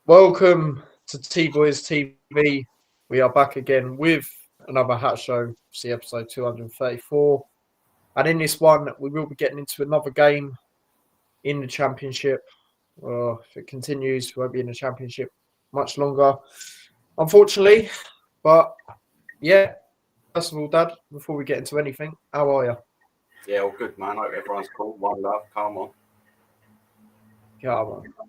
Welcome to T-Boys TV. We are back again with another Hat Show, see episode 234. And in this one, we will be getting into another game in the championship. If it continues, we won't be in the championship much longer, unfortunately. But yeah, first of all, Dad, before we get into anything, how are you? Yeah, all good, man. Hope everyone's cool. One love. Come on.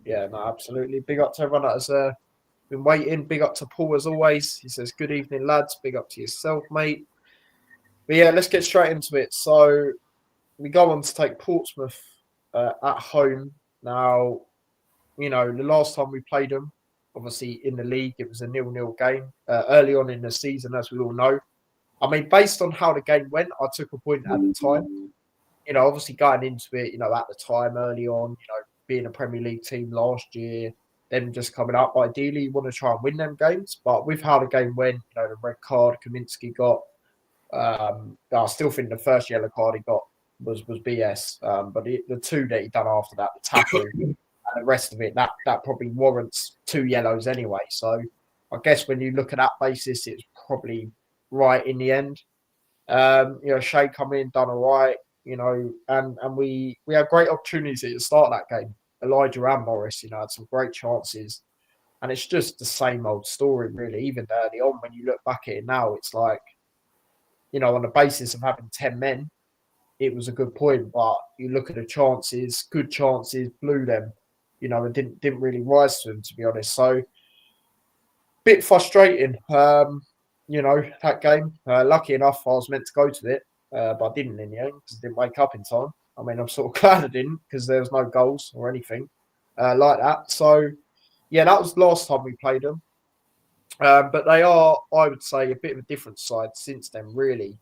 Yeah, no, absolutely. Big up to everyone that has been waiting. Big up to Paul as always. He says, "Good evening, lads." Big up to yourself, mate. But yeah, let's get straight into it. So we go on to take Portsmouth at home. Now, the last time we played them, obviously in the league, it was a 0-0 game early on in the season, as we all know. I mean, based on how the game went, I took a point at the time. Obviously going into it, at the time early on, being a Premier League team last year, them just coming up. Ideally, you want to try and win them games. But with how the game went, the red card Kaminsky got, I still think the first yellow card he got was BS. But the two that he done after that, the tackle and the rest of it, that probably warrants 2 yellows anyway. So I guess when you look at that basis, it's probably right in the end. Shea come in, done all right, and we had great opportunities at the start of that game. Elijah and Morris, had some great chances. And it's just the same old story, really. Even early on, when you look back at it now, it's like, on the basis of having 10 men, it was a good point. But you look at the chances, good chances, blew them, and didn't really rise to them, to be honest. So, bit frustrating, that game. Lucky enough, I was meant to go to it, but I didn't in the end because I didn't wake up in time. I mean, I'm sort of glad I didn't because there was no goals or anything like that. So, yeah, that was the last time we played them. But they are, I would say, a bit of a different side since then, really,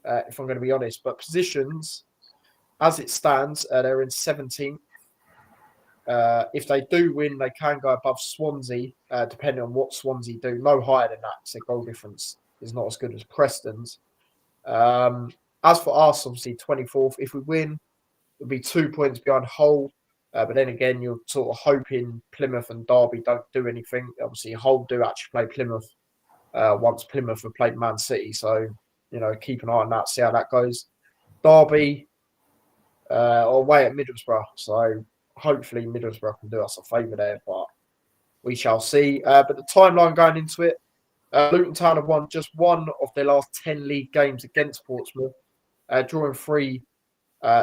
if I'm going to be honest. But positions, as it stands, they're in 17th. If they do win, they can go above Swansea, depending on what Swansea do. No higher than that, because their goal difference is not as good as Preston's. As for us, obviously, 24th. If we win, it'll be 2 points behind Hull. But then again, you're sort of hoping Plymouth and Derby don't do anything. Obviously, Hull do actually play Plymouth once Plymouth have played Man City. So, keep an eye on that, see how that goes. Derby away at Middlesbrough. So, hopefully Middlesbrough can do us a favour there, but we shall see. But the timeline going into it, Luton Town have won just one of their last 10 league games against Portsmouth, drawing 3,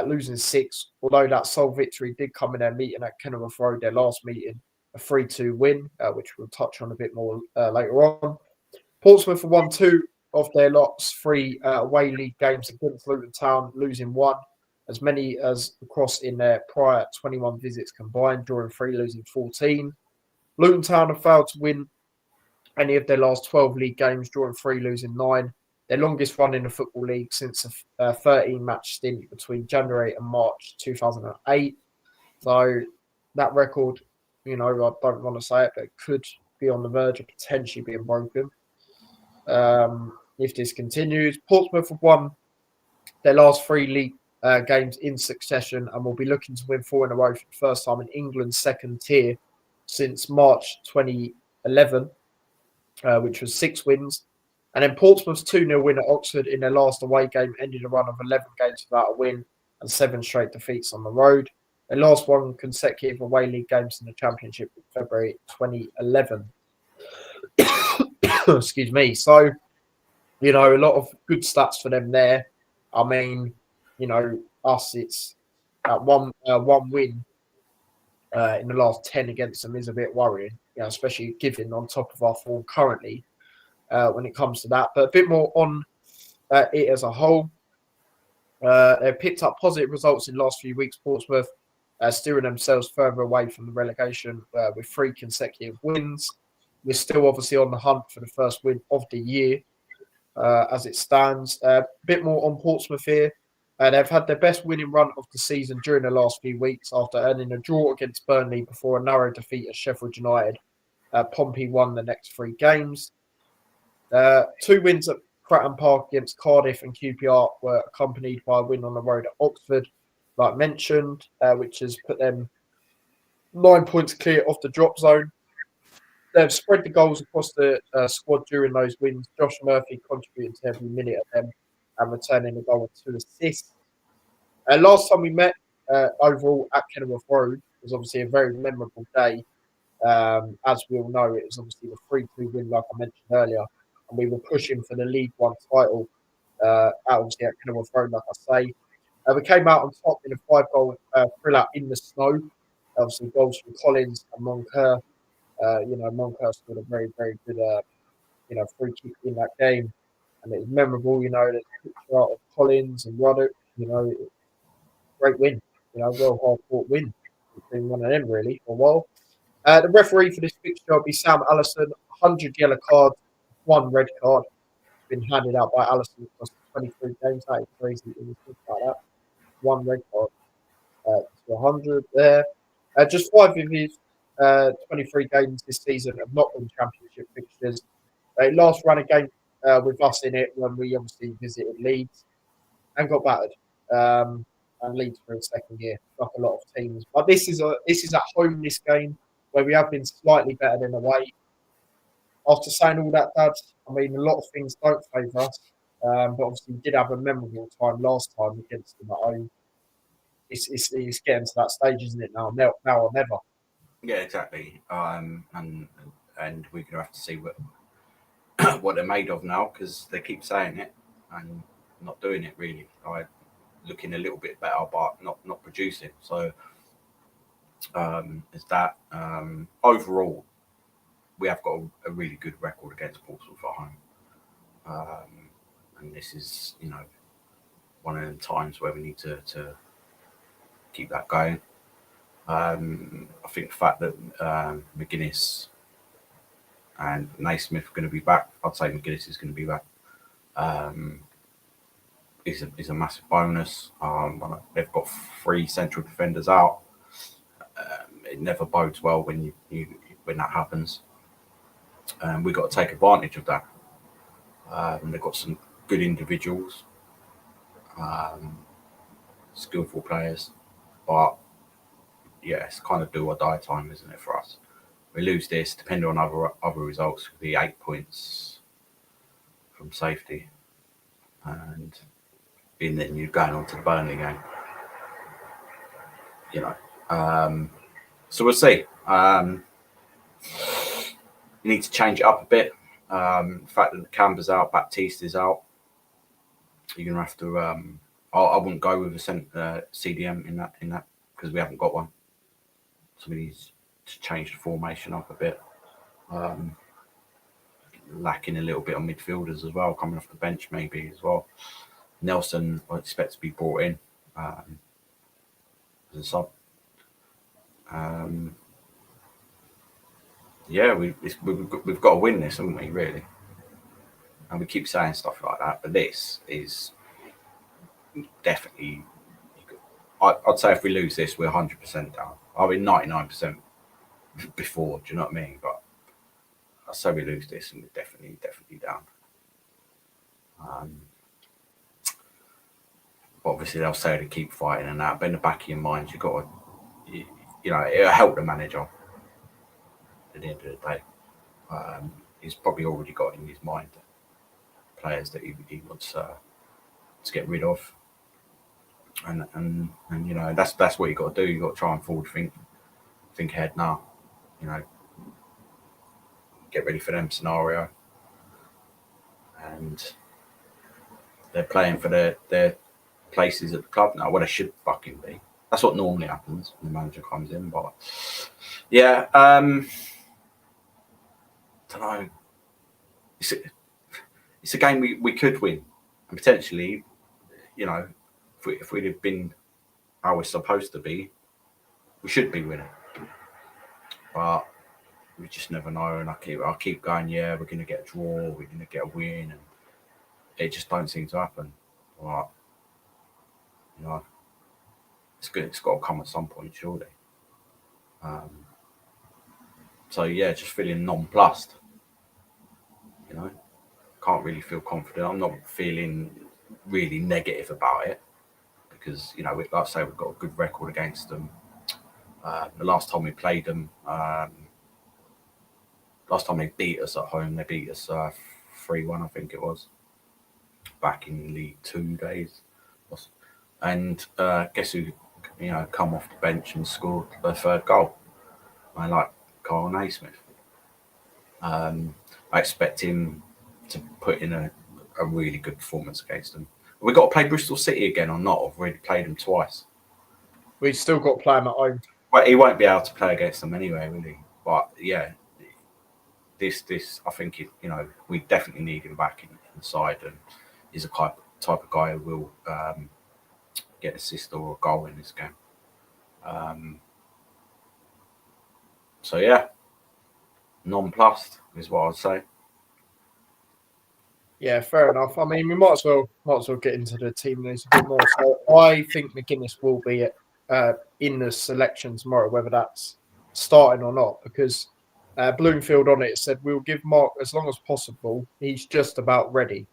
losing 6, although that sole victory did come in their meeting at Kenilworth Road, their last meeting, a 3-2 win, which we'll touch on a bit more later on. Portsmouth have won 2 of their last 3 away league games against Luton Town, losing 1. As many as across in their prior 21 visits combined, drawing 3, losing 14. Luton Town have failed to win any of their last 12 league games, drawing 3, losing 9. Their longest run in the Football League since a 13-match stint between January and March 2008. So that record, I don't want to say it, but it could be on the verge of potentially being broken if this continues. Portsmouth have won their last 3 league games in succession and will be looking to win 4 in a row for the first time in England's second tier since March 2011, which was 6 wins. And then Portsmouth's 2-0 win at Oxford in their last away game ended a run of 11 games without a win and 7 straight defeats on the road. They lost 1 consecutive away league games in the Championship in February 2011. Excuse me. So, a lot of good stats for them there. I mean, us, it's one win in the last 10 against them is a bit worrying, especially given on top of our form currently when it comes to that. But a bit more on it as a whole. They've picked up positive results in the last few weeks, Portsmouth, steering themselves further away from the relegation with 3 consecutive wins. We're still obviously on the hunt for the first win of the year as it stands. A bit more on Portsmouth here. They've had their best winning run of the season during the last few weeks after earning a draw against Burnley before a narrow defeat at Sheffield United. Pompey won the next 3 games. 2 wins at Cratton Park against Cardiff and QPR were accompanied by a win on the road at Oxford, like mentioned, which has put them 9 points clear off the drop zone. they've spread the goals across the squad during those wins. Josh Murphy contributing to every minute of them and returning the goal with 2 assists. Last time we met, overall at Kenilworth Road was obviously a very memorable day. As we all know, it was obviously the 3-2 win, like I mentioned earlier, and we were pushing for the League One title. Obviously at Kenilworth Road, like I say, we came out on top in a 5-goal thriller in the snow. Obviously, goals from Collins and Moncur. Moncur scored a very, very good, free kick in that game, and it was memorable. There's a picture of Collins and Roddick. Great win. Well hard fought win. It's been one of them really for a while. The referee for this fixture will be Sam Allison. 100 yellow cards, 1 red card. Been handed out by Allison across 23 games. That is crazy when you think about that. 1 red card to 100 there. Just 5 of his 23 games this season have not been championship fixtures. They last ran a game with us in it when we obviously visited Leeds and got battered. And Leeds for a second year, like a lot of teams. But this is at home, this game, where we have been slightly better than away. After saying all that, Dad, I mean, a lot of things don't favour us. But obviously we did have a memorable time last time against them at home. It's getting to that stage, isn't it, now or never? Yeah, exactly. And we're going to have to see what they're made of now, because they keep saying it and not doing it really. Looking a little bit better, but not producing. So is that overall we have got a really good record against Portsmouth at home, and this is one of them times where we need to keep that going. I think the fact that McGuinness and Naismith are going to be back, I'd say McGuinness is going to be back. Is a massive bonus. They've got 3 central defenders out. It never bodes well when that happens. We've got to take advantage of that. They've got some good individuals, skillful players, but yeah, it's kind of do or die time, isn't it, for us? We lose this, depending on other results, could be 8 points from safety, and then you're going on to the Burnley game. So we'll see. You need to change it up a bit. The fact that Nakamba's out, Baptiste is out, you're gonna have to. I wouldn't go with a CDM in that because we haven't got one. So we need to change the formation up a bit. Lacking a little bit on midfielders as well, coming off the bench maybe as well. Nelson, I expect to be brought in as a sub. We've got to win this, haven't we? Really, and we keep saying stuff like that, but this is definitely. I'd say if we lose this, we're 100% down. I'll be 99% before. Do you know what I mean? But I'd say we lose this, and we're definitely down. Obviously, they'll say to keep fighting and that, but in the back of your mind, you've got to, it'll help the manager at the end of the day. He's probably already got in his mind players that he wants to get rid of, and that's what you got to do. You got to try and forward think ahead now. Get ready for them scenario, and they're playing for their places at the club now. Well, they should fucking be. That's what normally happens when the manager comes in. But yeah, don't know. It's a game we could win, and potentially, if we'd have been how we're supposed to be, we should be winning. But we just never know. And I keep going. Yeah, we're gonna get a draw. We're gonna get a win, and it just don't seem to happen. But it's good. It's got to come at some point, surely. So yeah, just feeling nonplussed. Can't really feel confident. I'm not feeling really negative about it because like I say, we've got a good record against them. The last time we played them, last time they beat us at home, they beat us 3-1, I think it was, back in League Two days. And guess who, come off the bench and scored their third goal? I like Carl Naismith. I expect him to put in a really good performance against them. We've got to play Bristol City again or not? I've already played them twice. We've still got to play him at home. Well, he won't be able to play against them anyway, will he? But yeah, this I think we definitely need him back inside, and he's a type of guy who will get an assist or a goal in this game. So yeah, nonplussed is what I'd say. Yeah, fair enough. I mean, we might as well get into the team news a bit more. So I think McGuinness will be in the selection tomorrow, whether that's starting or not, because Bloomfield on it said we'll give Mark as long as possible. He's just about ready,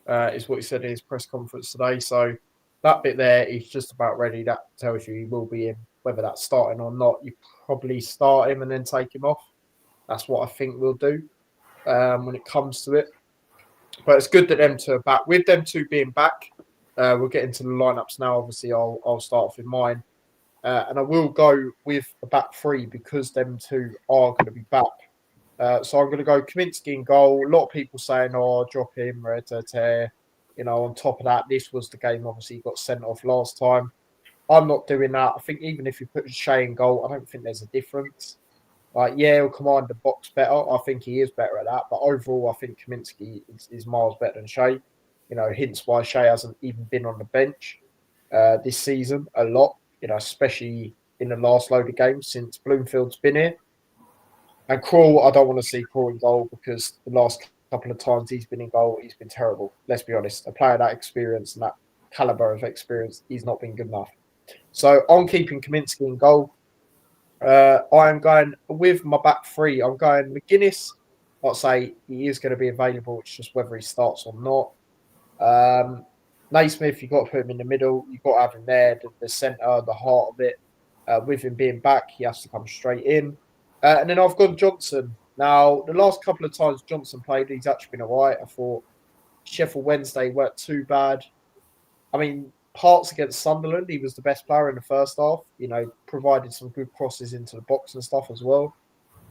is what he said in his press conference today. So that bit there, he's just about ready. That tells you he will be in, whether that's starting or not. You probably start him and then take him off. That's what I think we'll do when it comes to it. But it's good that them two are back. With them two being back, we'll get into the lineups now. Obviously, I'll start off with mine. And I will go with a back three because them two are going to be back. So I'm going to go Kaminsky in goal. A lot of people saying, drop him, on top of that, this was the game, obviously, he got sent off last time. I'm not doing that. I think even if you put Shea in goal, I don't think there's a difference. He'll command the box better. I think he is better at that. But overall, I think Kaminsky is miles better than Shea. Hence why Shea hasn't even been on the bench this season a lot, especially in the last load of games since Bloomfield's been here. And Krul, I don't want to see Krul in goal because the last couple of times he's been in goal, he's been terrible. Let's be honest. A player that experience and that caliber of experience, he's not been good enough. So I'm keeping Kaminsky in goal. I am going with my back three. I'm going McGuinness. I'd say he is going to be available. It's just whether he starts or not. Naismith, you've got to put him in the middle. You've got to have him there, the centre, the heart of it. With him being back, he has to come straight in. And then I've gone Johnson. Now, the last couple of times Johnson played, he's actually been all right. I thought Sheffield Wednesday weren't too bad. I mean, parts against Sunderland, he was the best player in the first half. Provided some good crosses into the box and stuff as well.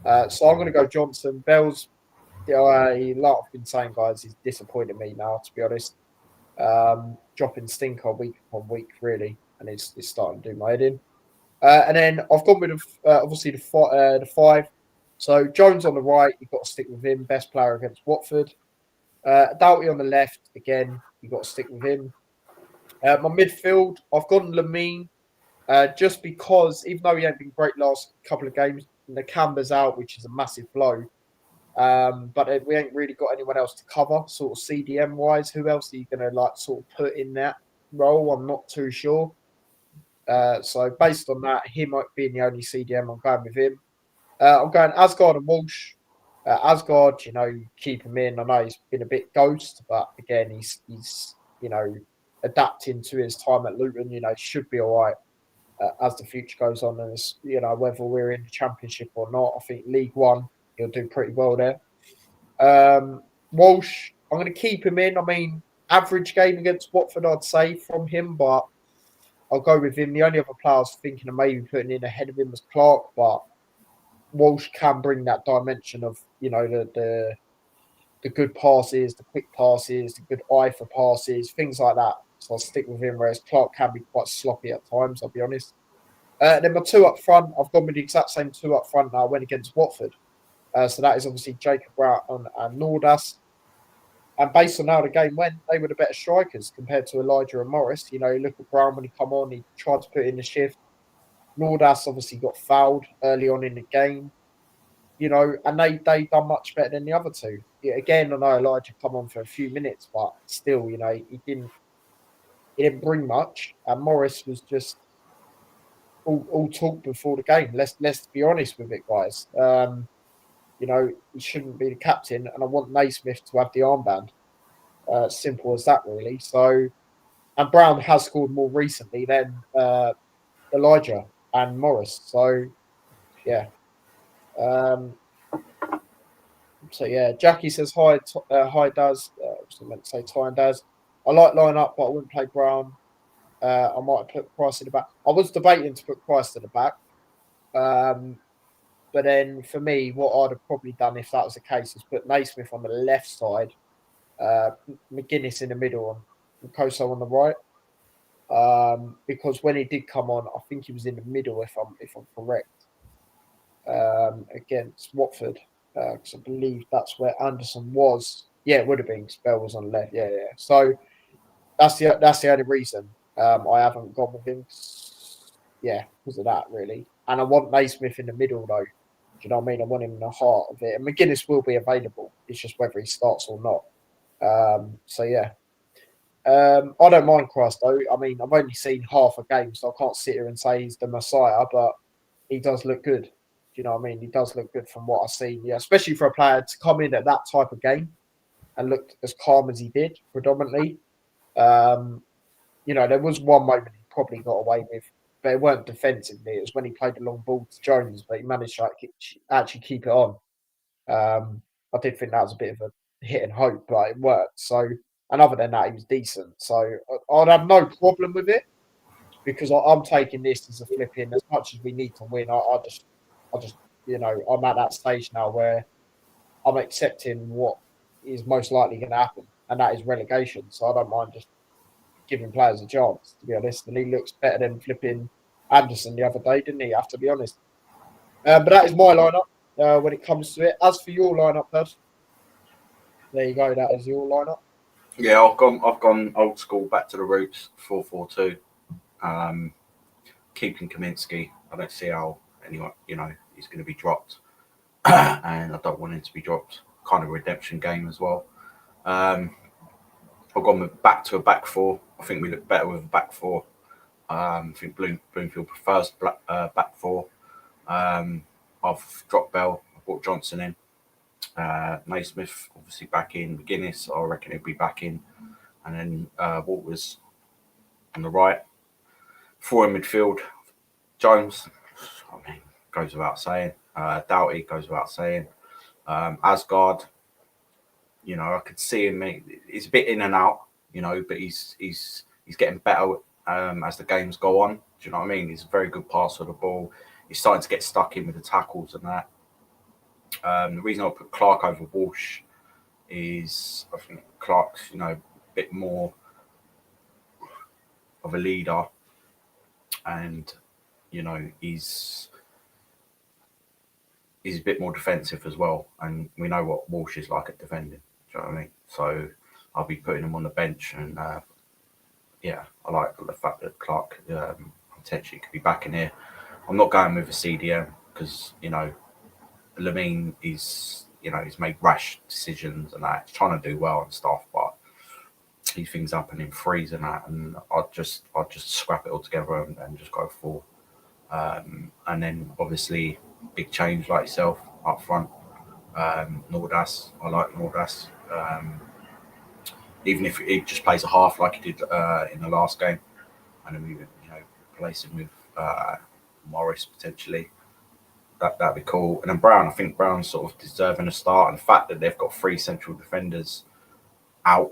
So I'm going to go Johnson. Bell's, like I've been saying, guys, he's disappointed me now, to be honest. Dropping stinker week upon week, really, and it's starting to do my head in. And then I've gone with obviously the five. So Jones on the right, you've got to stick with him. Best player against Watford. Doughty on the left, again, you've got to stick with him. My midfield, I've gone Lamine, just because even though he ain't been great last couple of games, Nakamba's out, which is a massive blow. But we ain't really got anyone else to cover, sort of CDM wise. Who else are you going to sort of put in that role? I'm not too sure. So based on that, him being the only CDM, I'm going with him. I'm going Asgard and Walsh. Asgard, keep him in. I know he's been a bit ghost, but again, he's adapting to his time at Luton. Should be all right as the future goes on. And it's, whether we're in the Championship or not, I think League One, he'll do pretty well there. Walsh, I'm going to keep him in. I mean, average game against Watford, I'd say, from him, but I'll go with him. The only other player I was thinking of maybe putting in ahead of him was Clark, but Walsh can bring that dimension of, the good passes, the quick passes, the good eye for passes, things like that. So I'll stick with him, whereas Clark can be quite sloppy at times, I'll be honest. Then my two up front, I've gone with the exact same two up front that I went against Watford. So that is obviously Jacob Brown and Nordas. And based on how the game went, they were the better strikers compared to Elijah and Morris. Look at Brown when he come on, he tried to put in the shift. Nordas obviously got fouled early on in the game. And they done much better than the other two. Yeah, again, I know Elijah come on for a few minutes, but still, he didn't bring much. And Morris was just all talk before the game. Let's be honest with it, guys. He shouldn't be the captain, and I want Naismith to have the armband. Simple as that, really. So, and Brown has scored more recently than Elijah and Morris. So, yeah. So yeah, Jackie says hi. Hi, Daz. I meant to say Ty and Daz. I like line up, but I wouldn't play Brown. I might have put Price in the back. I was debating to put Price to the back. But then for me, what I'd have probably done if that was the case is put Naismith on the left side, McGuinness in the middle, and Koso on the right. Because when he did come on, I think he was in the middle, if I'm correct, against Watford, because I believe that's where Anderson was. Yeah, it would have been. Bell was on the left. Yeah, yeah. So that's the only reason I haven't gone with him. Yeah, because of that really. And I want Naismith in the middle though. Do you know what I mean? I want him in the heart of it. And McGuinness will be available. It's just whether he starts or not. So yeah. I don't mind Christ though. I mean, I've only seen half a game, so I can't sit here and say he's the Messiah, but he does look good. Do you know what I mean? He does look good from what I've seen. Yeah, especially for a player to come in at that type of game and look as calm as he did, predominantly. Um, there was one moment he probably got away with, but it weren't defensively. It was when he played the long ball to Jones, but he managed to actually keep it on. I did think that was a bit of a hit and hope, but it worked. So, and other than that, he was decent. So I'd have no problem with it because I'm taking this as a flipping. As much as we need to win, I just, I'm at that stage now where I'm accepting what is most likely going to happen, and that is relegation. So I don't mind just giving players a chance, to be honest. And he looks better than flipping Anderson the other day, didn't he? I have to be honest. But that is my lineup when it comes to it. As for your lineup, Dad, there you go. That is your lineup. Yeah, I've gone old school, back to the roots, 4-4-2. Keeping Kaminsky. I don't see how anyone, he's going to be dropped, and I don't want him to be dropped. Kind of a redemption game as well. I've gone back to a back four. I think we look better with a back four. I think Bloomfield prefers back four. I've dropped Bell. I brought Johnson in. Naismith obviously back in. McGuinness, I reckon he'll be back in. And then Walters on the right. Four in midfield. Jones, I mean, goes without saying. Doughty goes without saying. Asgard, I could see him. He's a bit in and out, but he's getting better as the games go on. Do you know what I mean? He's a very good passer of the ball. He's starting to get stuck in with the tackles and that. The reason I put Clark over Walsh is I think Clark's, a bit more of a leader, and he's a bit more defensive as well. And we know what Walsh is like at defending. Do you know what I mean? So I'll be putting him on the bench, and I like the fact that Clark potentially could be back in here. I'm not going with a CDM because Lamine is he's made rash decisions and that. He's trying to do well and stuff, but these things happen in threes and that, and I'd just scrap it all together and just go for. And then obviously big change like yourself up front. Nordas, I like Nordas. Even if he just plays a half like he did in the last game, and then we replace him with Morris potentially. That'd be cool. And then Brown, I think Brown's sort of deserving a start, and the fact that they've got three central defenders out,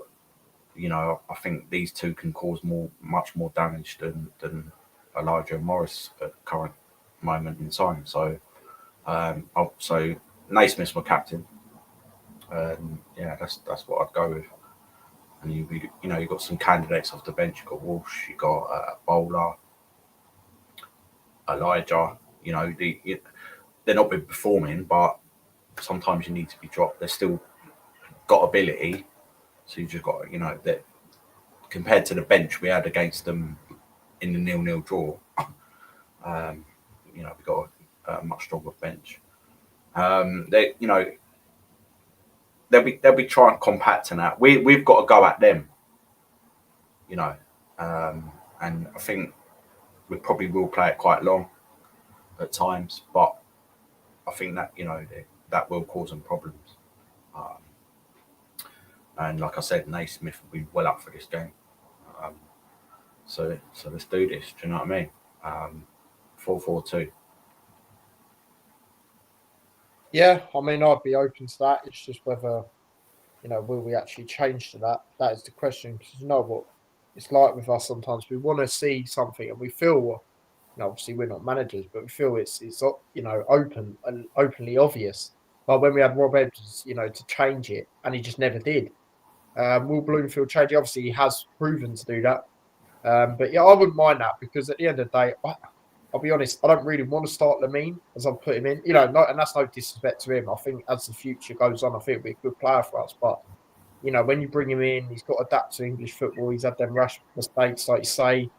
I think these two can cause much more damage than Elijah and Morris at the current moment in time. So, so Naismith's my captain. That's what I'd go with. And you've got some candidates off the bench. You've got Walsh, you've got Bowler, Elijah. They're not been performing, but sometimes you need to be dropped. They're still got ability, so you just got that compared to the bench we had against them in the 0-0 draw. We got a much stronger bench. They'll be trying compact and that. We've got to go at them. And I think we probably will play it quite long at times, but I think that that will cause them problems. And like I said, Naismith will be well up for this game. So let's do this. Do you know what I mean? 4-4-2. Yeah, I mean, I'd be open to that. It's just whether, will we actually change to that? That is the question. Because you know what it's like with us sometimes. We want to see something and we feel, obviously we're not managers, but we feel it's open and openly obvious. But when we had Rob Edwards, to change it, and he just never did. Will Bloomfield change it? Obviously, he has proven to do that. But yeah, I wouldn't mind that because at the end of the day, I'll be honest, I don't really want to start Lamine as I've put him in. And that's no disrespect to him. I think as the future goes on, I think he'll be a good player for us. But when you bring him in, he's got to adapt to English football. He's had them rash mistakes, like you say.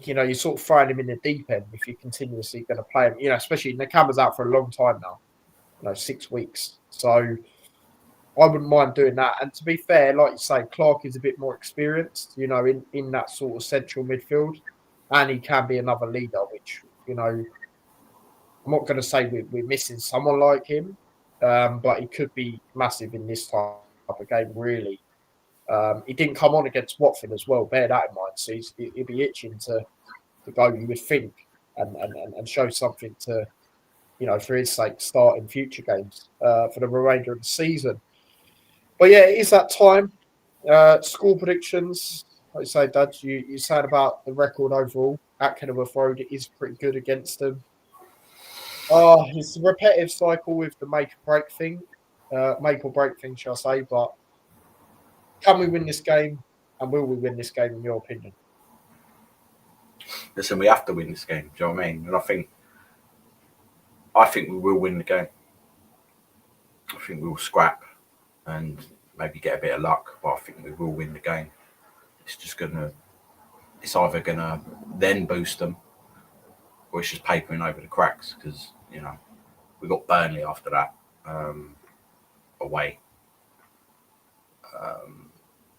You're sort of throwing him in the deep end if you're continuously going to play him. Especially Nakamba's out for a long time now. 6 weeks. So I wouldn't mind doing that. And to be fair, like you say, Clark is a bit more experienced, in that sort of central midfield. And he can be another leader, which, I'm not going to say we're missing someone like him, but he could be massive in this type of game, really. He didn't come on against Watford as well, bear that in mind. So he'll be itching to go, you would think, and show something to, for his sake, start in future games for the remainder of the season. But yeah, it is that time. Score predictions. Like you say, Dad, you said about the record overall at Kenilworth Road. It is pretty good against them. Oh, it's a repetitive cycle with the make or break thing, shall I say? But can we win this game? And will we win this game, in your opinion? Listen, we have to win this game. Do you know what I mean? And I think we will win the game. I think we will scrap and maybe get a bit of luck, but I think we will win the game. It's either gonna then boost them, or it's just papering over the cracks because we got Burnley after that away,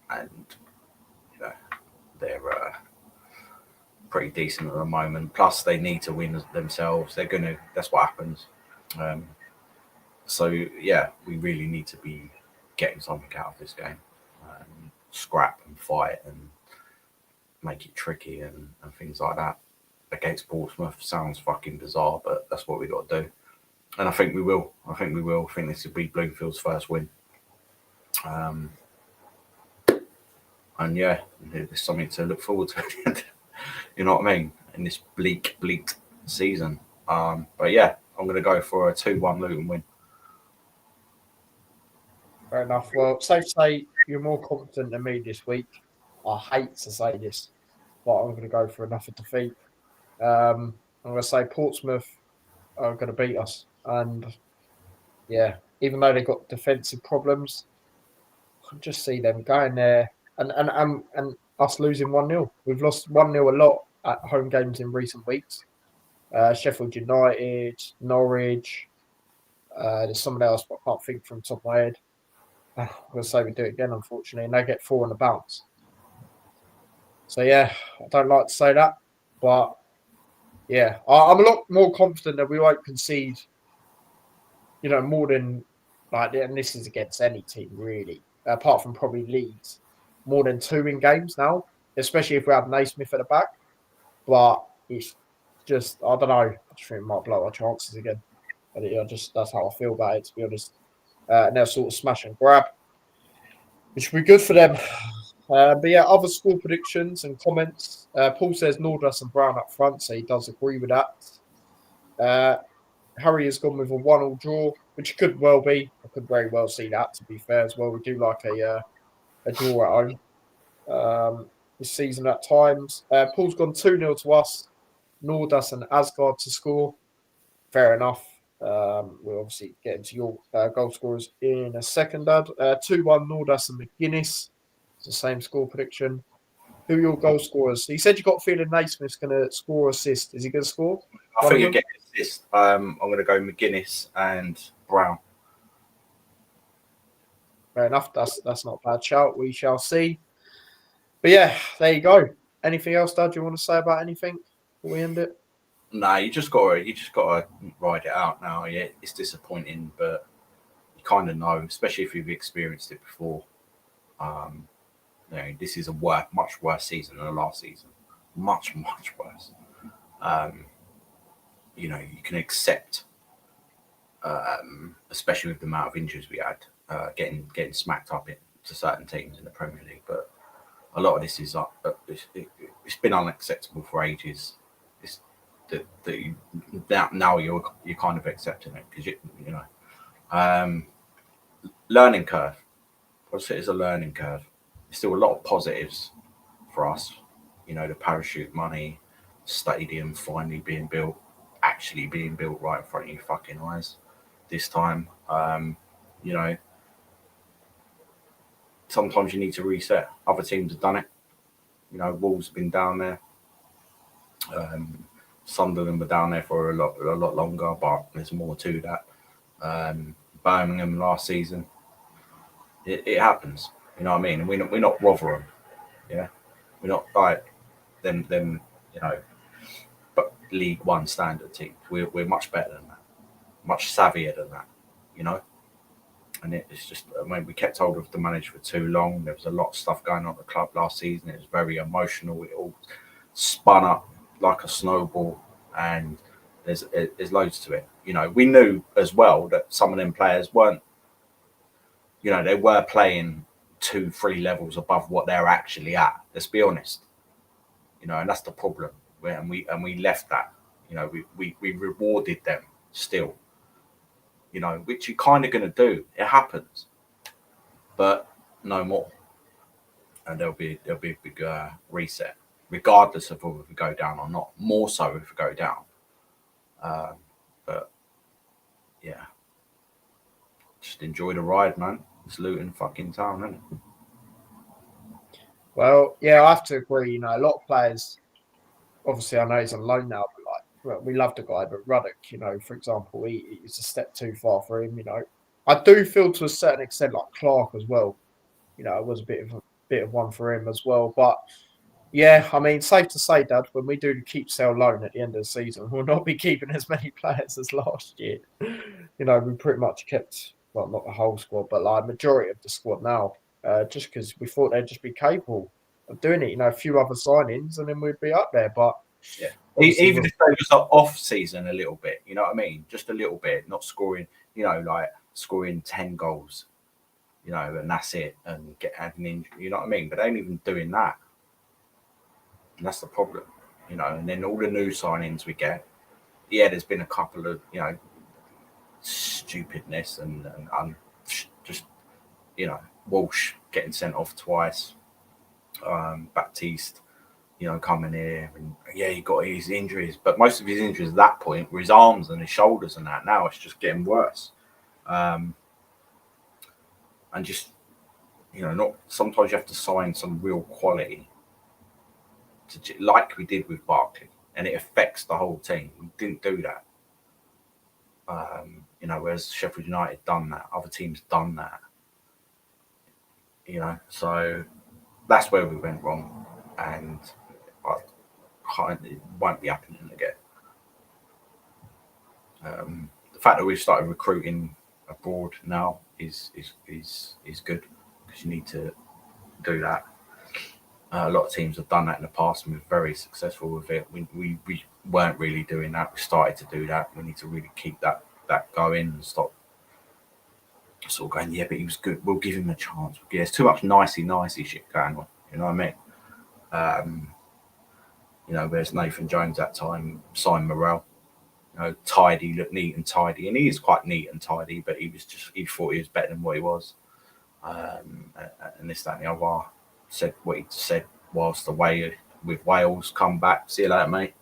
and they're pretty decent at the moment. Plus, they need to win themselves. That's what happens. So yeah, we really need to be getting something out of this game, scrap and fight and make it tricky and things like that. Against Portsmouth sounds fucking bizarre, but that's what we got to do. And I think we will. I think this will be Bloomfield's first win. And yeah, there's something to look forward to. You know what I mean? In this bleak season. But yeah, I'm going to go for a 2-1 Luton win. Fair enough. Well, safe to say you're more confident than me this week. I hate to say this, but I'm going to go for another defeat. I'm going to say Portsmouth are going to beat us. And yeah, even though they've got defensive problems, I can just see them going there and us losing 1-0. We've lost 1-0 a lot at home games in recent weeks. Sheffield United, Norwich. There's someone else, but I can't think from the top of my head. I'm going to say we do it again, unfortunately, and they get 4 on the bounce. So yeah, I don't like to say that, but yeah, I'm a lot more confident that we won't concede, more than and this is against any team really, apart from probably Leeds, more than 2 in games now, especially if we have Naismith at the back. But it's just, I don't know, I just think it might blow our chances again. But that's how I feel about it, to be honest. And they'll sort of smash and grab, which would be good for them. But yeah, other score predictions and comments. Paul says Nordras and Brown up front, so he does agree with that. Harry has gone with a 1-1 draw, which could well be. I could very well see that, to be fair, as well. We do like a draw at home this season at times. Paul's gone 2-0 to us. Nordas and Asgard to score. Fair enough. We'll obviously get into your goal scorers in a second, Dad. 2-1 Nordas and McGuinness. It's the same score prediction. Who are your goal scorers? He said you got a feeling Naismith's going to score or assist. Is he going to score? I think you'll get an assist. I'm going to go McGuinness and Brown. Fair enough. That's not a bad shout. We shall see. But yeah, there you go. Anything else, Dad, you want to say about anything before we end it? No, you just got to ride it out now. Yeah, it's disappointing, but you kind of know, especially if you've experienced it before. This is a much worse season than the last season. Much worse. You can accept especially with the amount of injuries we had, getting smacked up to certain teams in the Premier League. But a lot of this is it's been unacceptable for ages. It's now you're kind of accepting it because you know learning curve. I'd say it's a learning curve. There's still a lot of positives for us. You know, the parachute money, stadium finally being built, actually being built right in front of your fucking eyes this time. You know, sometimes you need to reset. Other teams have done it. You know, Wolves have been down there. Sunderland were down there for a lot longer, but there's more to that. Birmingham last season, it happens. You know what I mean? And we're not Rotherham. Yeah, we're not like them. You know, but League One standard teams. We're much better than that, much savvier than that. You know. And it's just, I mean, we kept hold of the manager for too long. There was a lot of stuff going on at the club last season. It was very emotional. It all spun up like a snowball, and there's loads to it. You know, we knew as well that some of them players weren't, you know, they were playing 2-3 levels above what they're actually at. Let's be honest. You know, and that's the problem. And we left that. You know, we rewarded them still. You know, which you're kind of going to do. It happens, but no more. And there'll be a big reset, regardless of whether we go down or not. More so if we go down. But yeah, just enjoy the ride, man. It's Luton fucking town, isn't it? Well, yeah, I have to agree. You know, a lot of players. Obviously, I know he's on loan now, but like, well, we love the guy. But Ruddock, you know, for example, he's a step too far for him. You know, I do feel to a certain extent like Clark as well. You know, it was a bit of one for him as well. But yeah, I mean, safe to say, Dad, when we do the keep sell loan at the end of the season, we'll not be keeping as many players as last year. You know, we pretty much kept, well, not the whole squad, but like majority of the squad now, just because we thought they'd just be capable of doing it. You know, a few other signings, and then we'd be up there. But yeah, even if they was off season a little bit, you know what I mean? Just a little bit, not scoring. You know, like scoring 10 goals. You know, and that's it, and having injury. You know what I mean? But they ain't even doing that. And that's the problem, you know. And then all the new signings we get, yeah, there's been a couple of, you know, stupidness and just, you know, Walsh getting sent off twice, Baptiste, you know, coming here, and yeah, he got his injuries, but most of his injuries at that point were his arms and his shoulders and that. Now it's just getting worse, and just, you know, not sometimes you have to sign some real quality. Like we did with Barkley, and it affects the whole team. We didn't do that. You know, whereas Sheffield United done that, other teams done that. You know, so that's where we went wrong, and it won't be happening again. The fact that we've started recruiting abroad now is good, because you need to do that. A lot of teams have done that in the past and we're very successful with it. We weren't really doing that. We started to do that. We need to really keep that going and stop sort of going, yeah, but he was good. We'll give him a chance. Yeah, there's too much nicey shit going on. You know what I mean? You know, there's Nathan Jones that time, Simon Morrell. You know, tidy, looked neat and tidy. And he is quite neat and tidy, but he thought he was better than what he was. And this, that, and the other. Said what he said whilst away with Wales. Come back, see you later, mate.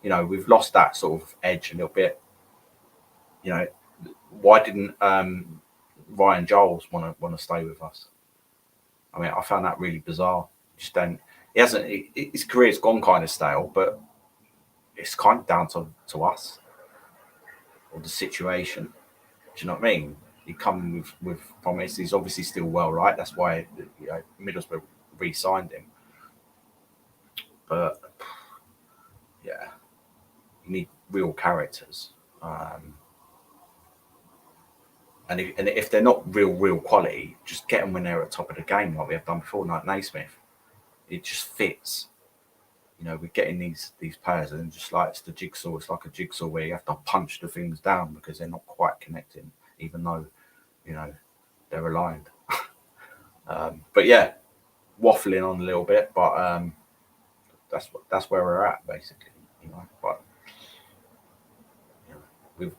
You know, we've lost that sort of edge a little bit. You know, why didn't Ryan Giles want to stay with us? I mean, I found that really bizarre. Just don't. He hasn't. His career's gone kind of stale, but it's kind of down to us or the situation. Do you know what I mean? He come with promise. He's obviously still well, right? That's why, you know, Middlesbrough re-signed him. But yeah, you need real characters, and if they're not real quality, just get them when they're at the top of the game, like we have done before, like Naismith. It just fits. we're getting these players, and just like it's the jigsaw. It's like a jigsaw where you have to punch the things down because they're not quite connecting, even though they're aligned. But yeah, waffling on a little bit, but that's where we're at basically. But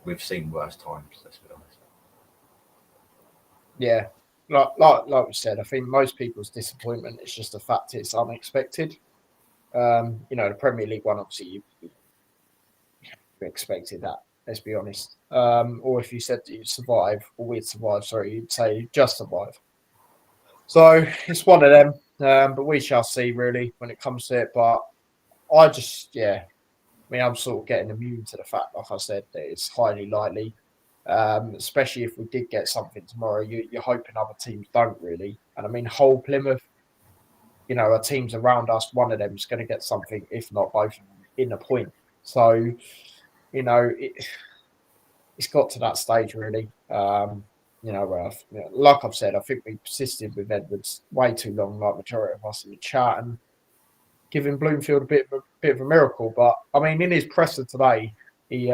we've seen worse times. Let's be honest. Yeah, like we said, I think most people's disappointment is just the fact it's unexpected. The Premier League one, obviously, you expected that. Let's be honest. Or if you said that you'd survive, or we'd survive, sorry, you'd say you'd just survive. So it's one of them. But we shall see, really, when it comes to it. But I just, I'm sort of getting immune to the fact, like I said, that it's highly likely. Especially if we did get something tomorrow, you're hoping other teams don't really. And I mean, Hull, Plymouth, our teams around us, one of them is going to get something, if not both, in a point. So, it's got to that stage really. Like I've said, I think we persisted with Edwards way too long, like majority of us in the chat, and giving Bloomfield a bit of a miracle. But I mean, in his presser today, he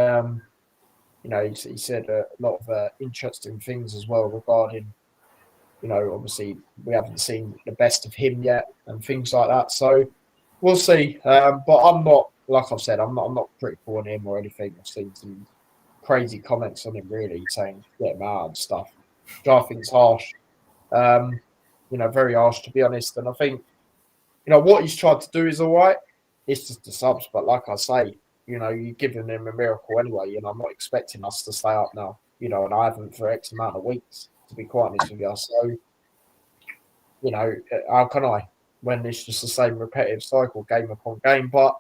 said a lot of interesting things as well regarding, obviously we haven't seen the best of him yet and things like that. So we'll see. But I'm not, like I've said, I'm not critical on him or anything. I've seen some crazy comments on him, really, saying get him out and stuff, which I think is harsh. Very harsh, to be honest. And I think, what he's tried to do is all right. It's just the subs. But like I say, you're giving him a miracle anyway. I'm not expecting us to stay up now, and I haven't for X amount of weeks, to be quite honest with you. So, how can I, when it's just the same repetitive cycle, game upon game? But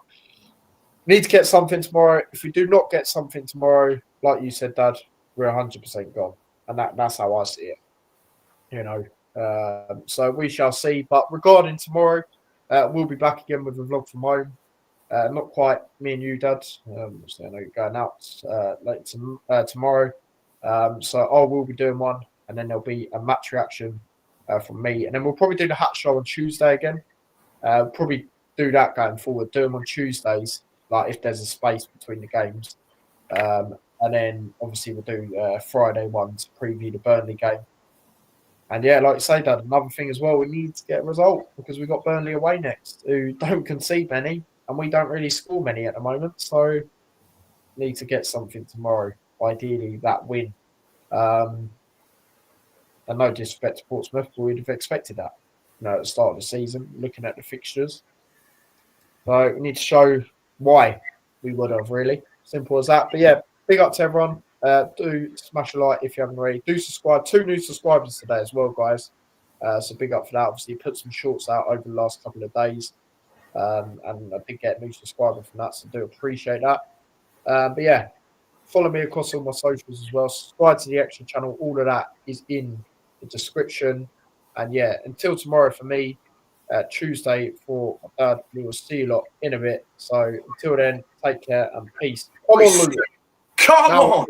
we need to get something tomorrow. If we do not get something tomorrow, like you said, Dad, we're 100% gone. And that's how I see it, So we shall see. But regarding tomorrow, we'll be back again with a vlog from home. Not quite me and you, Dad. So I know you're going out later tomorrow. So I will be doing one, and then there'll be a match reaction from me. And then we'll probably do the hat show on Tuesday again. Probably do that going forward. Do them on Tuesdays, like if there's a space between the games. And then obviously we'll do Friday one to preview the Burnley game. And yeah, like you say, Dad, another thing as well, we need to get a result because we've got Burnley away next, who don't concede many, and we don't really score many at the moment. So need to get something tomorrow. Ideally, that win. And no disrespect to Portsmouth, but we'd have expected that. At the start of the season, looking at the fixtures. So we need to show why we would have, really. Simple as that. But yeah, big up to everyone. Do smash a like if you haven't already. Do subscribe. 2 new subscribers today as well, guys. So big up for that. Obviously, put some shorts out over the last couple of days. And I did get a new subscriber from that, so do appreciate that. But yeah, follow me across all my socials as well. Subscribe to the extra channel. All of that is in the description. And yeah, until tomorrow for me, Tuesday for my dad, we will see you lot in a bit. So until then, take care and peace. Come on, Luke. Come on!